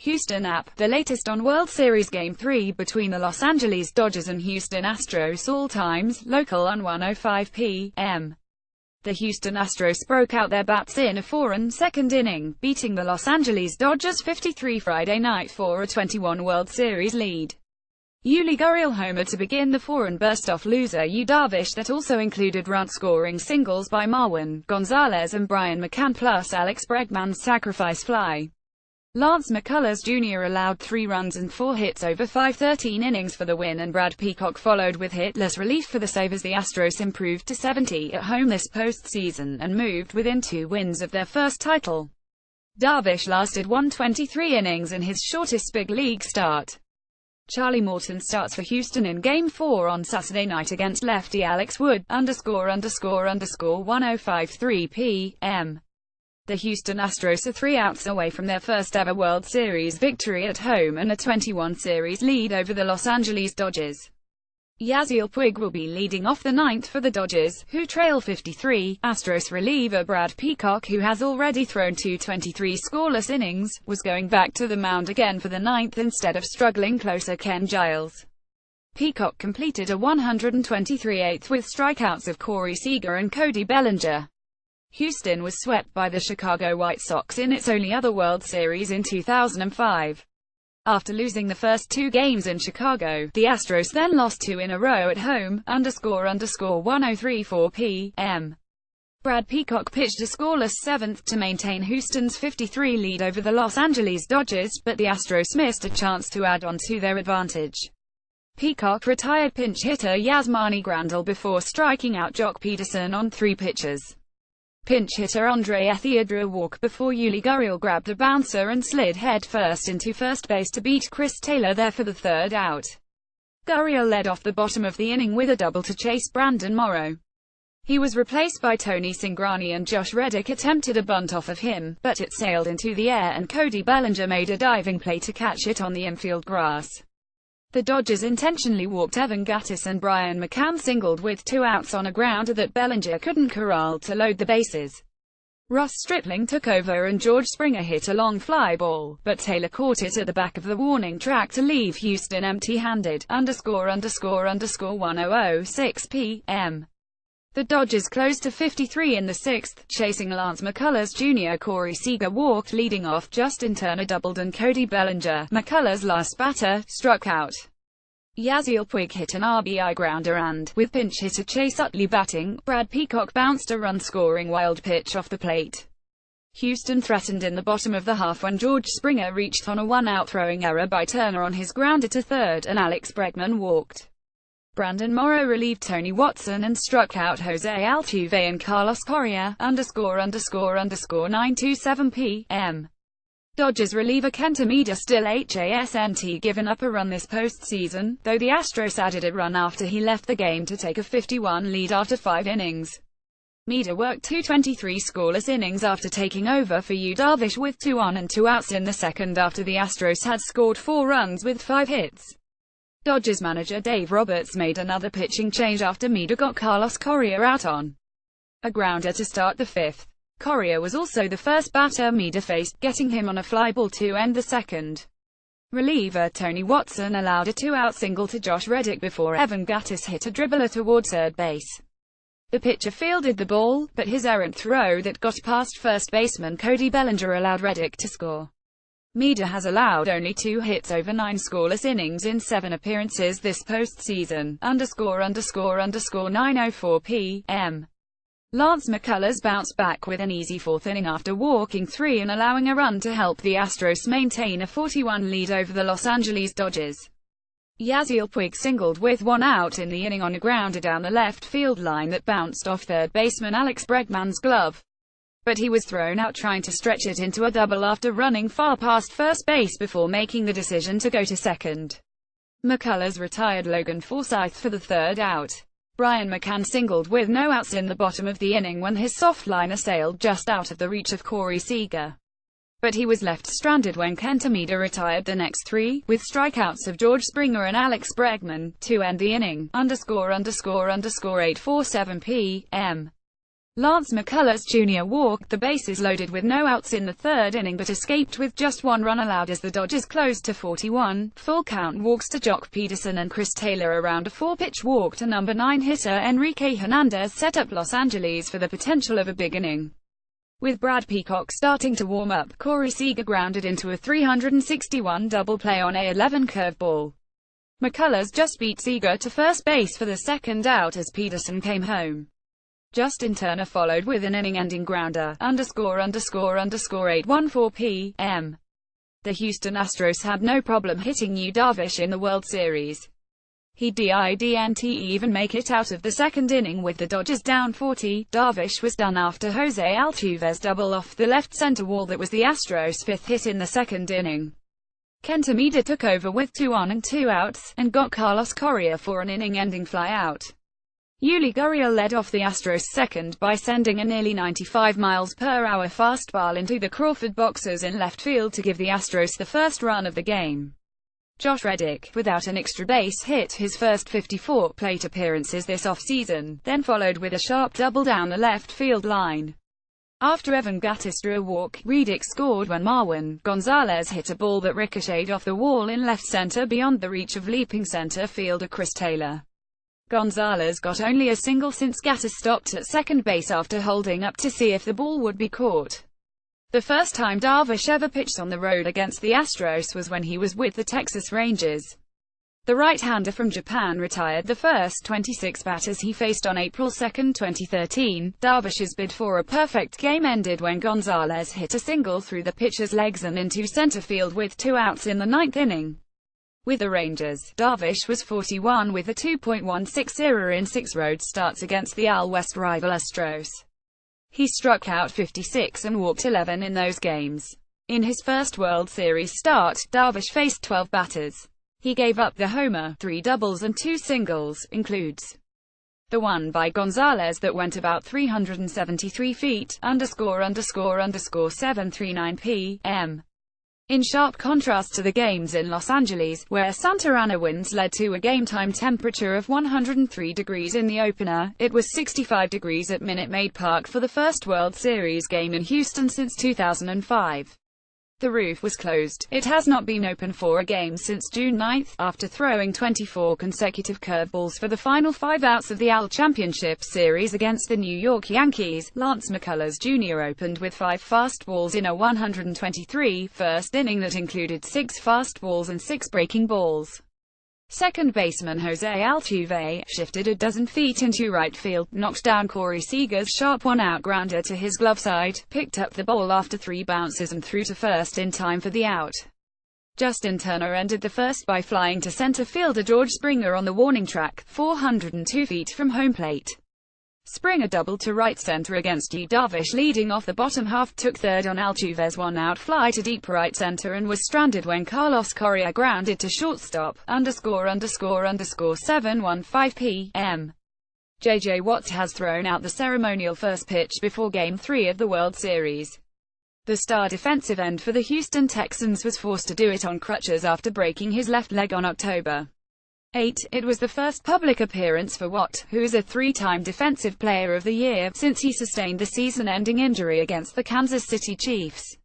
Houston app, the latest on World Series Game 3 between the Los Angeles Dodgers and Houston Astros. All times, local on 1:05 p.m. The Houston Astros broke out their bats in a 4-and-2 inning, beating the Los Angeles Dodgers 53 Friday night for a 21 World Series lead. Yuli Gurriel homer to begin the 4 and burst off loser Yu Darvish that also included run-scoring singles by Marwin Gonzalez and Brian McCann plus Alex Bregman's sacrifice fly. Lance McCullers Jr. allowed 3 runs and 4 hits over 5 innings for the win, and Brad Peacock followed with hitless relief for the save as the Astros improved to 70 at home this postseason and moved within 2 wins of their first title. Darvish lasted 123 innings in his shortest big league start. Charlie Morton starts for Houston in Game 4 on Saturday night against lefty Alex Wood, ____1053 p.m. The Houston Astros are 3 outs away from their first ever World Series victory at home and a 21 series lead over the Los Angeles Dodgers. Yasiel Puig will be leading off the 9th for the Dodgers, who trail 53. Astros reliever Brad Peacock, who has already thrown 223 scoreless innings, was going back to the mound again for the 9th instead of struggling closer Ken Giles. Peacock completed a 123/8 with strikeouts of Corey Seager and Cody Bellinger. Houston was swept by the Chicago White Sox in its only other World Series in 2005. After losing the first 2 games in Chicago, the Astros then lost 2 in a row at home, __1034 p.m. Brad Peacock pitched a scoreless 7th to maintain Houston's 53 lead over the Los Angeles Dodgers, but the Astros missed a chance to add on to their advantage. Peacock retired pinch hitter Yasmani Grandal before striking out Jock Peterson on 3 pitches. Pinch hitter Andre Ethier drew a walk before Yuli Gurriel grabbed a bouncer and slid head-first into first base to beat Chris Taylor there for the 3rd out. Gurriel led off the bottom of the inning with a double to chase Brandon Morrow. He was replaced by Tony Cingrani, and Josh Reddick attempted a bunt off of him, but it sailed into the air and Cody Bellinger made a diving play to catch it on the infield grass. The Dodgers intentionally walked Evan Gattis, and Brian McCann singled with 2 outs on a grounder that Bellinger couldn't corral to load the bases. Ross Stripling took over and George Springer hit a long fly ball, but Taylor caught it at the back of the warning track to leave Houston empty-handed, ___1006 p.m. The Dodgers closed to 53 in the 6th, chasing Lance McCullers Jr. Corey Seager walked leading off, Justin Turner doubled and Cody Bellinger, McCullers' last batter, struck out. Yasiel Puig hit an RBI grounder and, with pinch hitter Chase Utley batting, Brad Peacock bounced a run-scoring wild pitch off the plate. Houston threatened in the bottom of the half when George Springer reached on a 1-out throwing error by Turner on his grounder to 3rd and Alex Bregman walked. Brandon Morrow relieved Tony Watson and struck out Jose Altuve and Carlos Correa, ____927 p.m. Dodgers reliever Kenta Maeda still hasn't given up a run this postseason, though the Astros added a run after he left the game to take a 51 lead after 5 innings. Maeda worked 223 scoreless innings after taking over for Yu Darvish with 2 on and 2 outs in the 2nd after the Astros had scored 4 runs with 5 hits. Dodgers manager Dave Roberts made another pitching change after Maeda got Carlos Correa out on a grounder to start the 5th. Correa was also the first batter Maeda faced, getting him on a fly ball to end the 2nd. Reliever Tony Watson allowed a 2-out single to Josh Reddick before Evan Gattis hit a dribbler towards 3rd base. The pitcher fielded the ball, but his errant throw that got past first baseman Cody Bellinger allowed Reddick to score. Maeda has allowed only 2 hits over 9 scoreless innings in 7 appearances this postseason, ____904 p.m. Lance McCullers bounced back with an easy 4th inning after walking 3 and allowing a run to help the Astros maintain a 41 lead over the Los Angeles Dodgers. Yasiel Puig singled with 1 out in the inning on a grounder down the left field line that bounced off 3rd baseman Alex Bregman's glove. But he was thrown out trying to stretch it into a double after running far past first base before making the decision to go to 2nd. McCullers retired Logan Forsythe for the 3rd out. Brian McCann singled with no outs in the bottom of the inning when his soft liner sailed just out of the reach of Corey Seager. But he was left stranded when Kenta Maeda retired the next 3, with strikeouts of George Springer and Alex Bregman, to end the inning, ____847 p.m. Lance McCullers Jr. walked the bases loaded with no outs in the third inning but escaped with just one run allowed as the Dodgers closed to 41 full-count walks to Jock Peterson and Chris Taylor. Around a 4-pitch walk to number 9 hitter Enrique Hernandez set up Los Angeles for the potential of a big inning. With Brad Peacock starting to warm up, Corey Seager grounded into a 361 double play on a 11 curveball. McCullers just beat Seager to first base for the second out as Peterson came home. Justin Turner followed with an inning-ending grounder, ____814 p.m. The Houston Astros had no problem hitting Yu Darvish in the World Series. He didn't even make it out of the second inning with the Dodgers down 40. Darvish was done after Jose Altuve's double off the left center wall that was the Astros' fifth hit in the second inning. Kenta Maeda took over with 2 on and 2 outs, and got Carlos Correa for an inning-ending flyout. Yuli Gurriel led off the Astros' second by sending a nearly 95 miles per hour fastball into the Crawford boxes in left field to give the Astros the first run of the game. Josh Reddick, without an extra base hit, his first 54 plate appearances this offseason, then followed with a sharp double down the left field line. After Evan Gattis drew a walk, Reddick scored when Marwin Gonzalez hit a ball that ricocheted off the wall in left center beyond the reach of leaping center fielder Chris Taylor. Gonzalez got only a single since Gattis stopped at second base after holding up to see if the ball would be caught. The first time Darvish ever pitched on the road against the Astros was when he was with the Texas Rangers. The right-hander from Japan retired the first 26 batters he faced on April 2, 2013. Darvish's bid for a perfect game ended when Gonzalez hit a single through the pitcher's legs and into center field with 2 outs in the ninth inning. With the Rangers, Darvish was 41 with a 2.16 ERA in 6 road starts against the AL West rival Astros. He struck out 56 and walked 11 in those games. In his first World Series start, Darvish faced 12 batters. He gave up the homer, 3 doubles and 2 singles, includes the one by Gonzalez that went about 373 feet, ___739 p.m. In sharp contrast to the games in Los Angeles, where Santa Ana winds led to a game-time temperature of 103 degrees in the opener, it was 65 degrees at Minute Maid Park for the first World Series game in Houston since 2005. The roof was closed. It has not been open for a game since June 9, after throwing 24 consecutive curveballs for the final 5 outs of the AL Championship Series against the New York Yankees. Lance McCullers Jr. opened with 5 fastballs in a 123 first inning that included 6 fastballs and 6 breaking balls. Second baseman Jose Altuve shifted a dozen feet into right field, knocked down Corey Seager's sharp one-out grounder to his glove side, picked up the ball after 3 bounces and threw to first in time for the out. Justin Turner ended the first by flying to center fielder George Springer on the warning track, 402 feet from home plate. Springer doubled to right center against Yu Darvish leading off the bottom half, took third on Altuve's one-out fly to deep right center and was stranded when Carlos Correa grounded to shortstop, ____715 p.m. J.J. Watt has thrown out the ceremonial first pitch before Game 3 of the World Series. The star defensive end for the Houston Texans was forced to do it on crutches after breaking his left leg on October 8. It was the first public appearance for Watt, who is a 3-time Defensive Player of the Year, since he sustained the season-ending injury against the Kansas City Chiefs.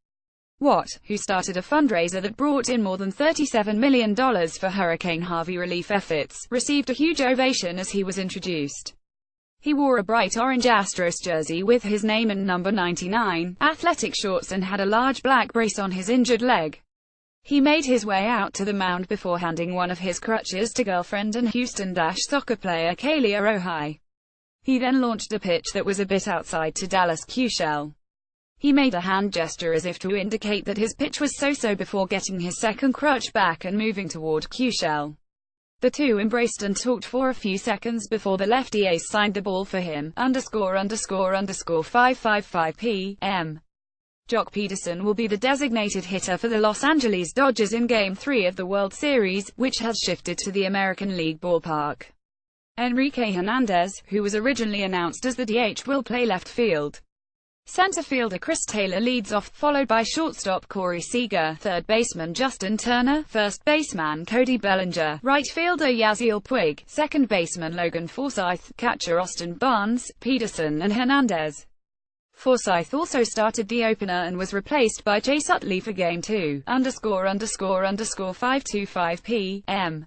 Watt, who started a fundraiser that brought in more than $37 million for Hurricane Harvey relief efforts, received a huge ovation as he was introduced. He wore a bright orange Astros jersey with his name and number 99, athletic shorts and had a large black brace on his injured leg. He made his way out to the mound before handing one of his crutches to girlfriend and Houston soccer player Kaylia Rohai. He then launched a pitch that was a bit outside to Dallas Keuchel. He made a hand gesture as if to indicate that his pitch was so-so before getting his second crutch back and moving toward Keuchel. The two embraced and talked for a few seconds before the lefty ace signed the ball for him, ____555 p.m. Jock Peterson will be the designated hitter for the Los Angeles Dodgers in Game 3 of the World Series, which has shifted to the American League ballpark. Enrique Hernandez, who was originally announced as the DH, will play left field. Center fielder Chris Taylor leads off, followed by shortstop Corey Seager, third baseman Justin Turner, first baseman Cody Bellinger, right fielder Yasiel Puig, second baseman Logan Forsythe, catcher Austin Barnes, Peterson and Hernandez. Forsythe also started the opener and was replaced by Chase Utley for Game 2, ___525 p.m.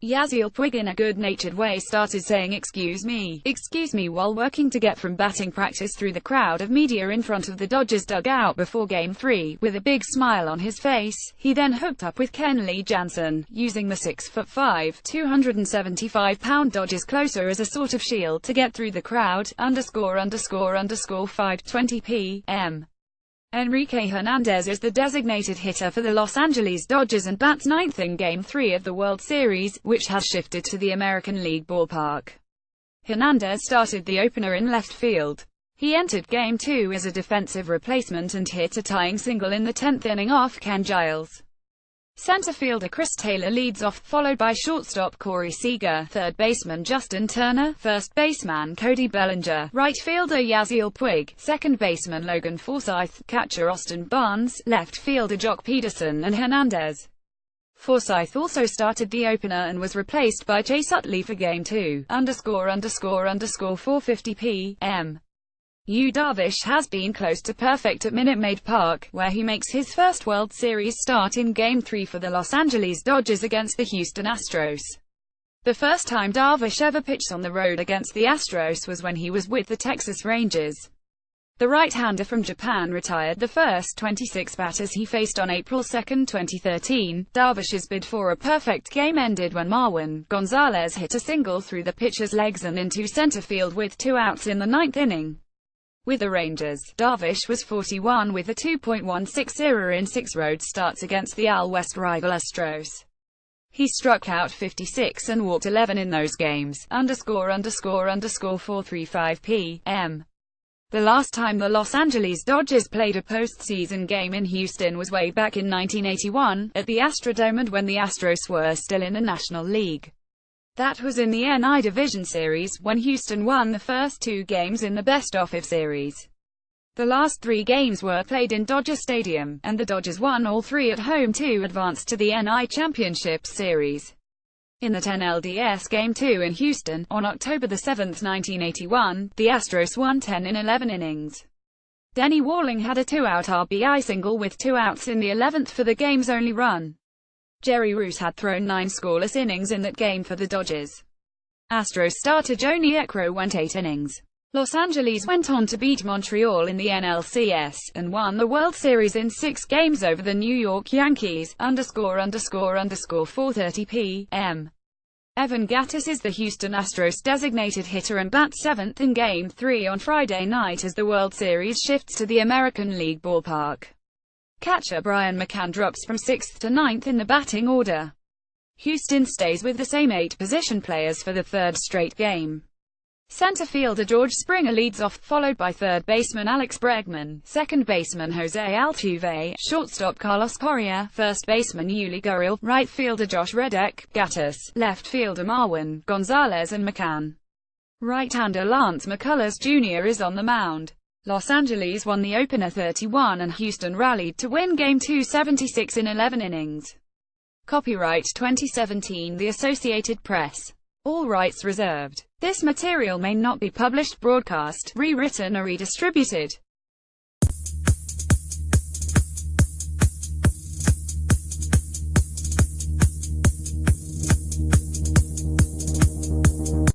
Yasiel Puig in a good-natured way started saying excuse me, while working to get from batting practice through the crowd of media in front of the Dodgers dugout before Game 3, with a big smile on his face. He then hooked up with Kenley Jansen, using the 6'5", 275-pound Dodgers closer as a sort of shield to get through the crowd, ___520 p.m. Enrique Hernandez is the designated hitter for the Los Angeles Dodgers and bats ninth in Game 3 of the World Series, which has shifted to the American League ballpark. Hernandez started the opener in left field. He entered Game 2 as a defensive replacement and hit a tying single in the 10th inning off Ken Giles. Center fielder Chris Taylor leads off, followed by shortstop Corey Seager, third baseman Justin Turner, first baseman Cody Bellinger, right fielder Yasiel Puig, second baseman Logan Forsythe, catcher Austin Barnes, left fielder Jock Peterson and Hernandez. Forsythe also started the opener and was replaced by Chase Utley for Game 2, ___450 p.m. Yu Darvish has been close to perfect at Minute Maid Park, where he makes his first World Series start in Game 3 for the Los Angeles Dodgers against the Houston Astros. The first time Darvish ever pitched on the road against the Astros was when he was with the Texas Rangers. The right-hander from Japan retired the first 26 batters he faced on April 2, 2013. Darvish's bid for a perfect game ended when Marwin Gonzalez hit a single through the pitcher's legs and into center field with 2 outs in the 9th inning. With the Rangers, Darvish was 41 with a 2.16 ERA in 6 road starts against the AL West rival Astros. He struck out 56 and walked 11 in those games, ___435 p.m. The last time the Los Angeles Dodgers played a postseason game in Houston was way back in 1981, at the Astrodome and when the Astros were still in the National League. That was in the NL Division Series, when Houston won the first 2 games in the best-of-5 series. The last 3 games were played in Dodger Stadium, and the Dodgers won all 3 at home to advance to the NL Championship Series. In the 10 LDS Game 2 in Houston, on October 7, 1981, the Astros won 10 in 11 innings. Denny Walling had a 2-out RBI single with 2 outs in the 11th for the game's only run. Jerry Roos had thrown 9 scoreless innings in that game for the Dodgers. Astros starter Joe Niekro went 8 innings. Los Angeles went on to beat Montreal in the NLCS, and won the World Series in 6 games over the New York Yankees, ___430 p.m. Evan Gattis is the Houston Astros designated hitter and bats 7th in Game 3 on Friday night as the World Series shifts to the American League ballpark. Catcher Brian McCann drops from 6th to 9th in the batting order. Houston stays with the same 8 position players for the 3rd straight game. Center fielder George Springer leads off, followed by third baseman Alex Bregman, second baseman Jose Altuve, shortstop Carlos Correa, first baseman Yuli Gurriel, right fielder Josh Reddick, Gattis, left fielder Marwin Gonzalez and McCann. Right-hander Lance McCullers Jr. is on the mound. Los Angeles won the opener 31 and Houston rallied to win Game 2 76 in 11 innings. Copyright 2017 The Associated Press. All rights reserved. This material may not be published, broadcast, rewritten or redistributed.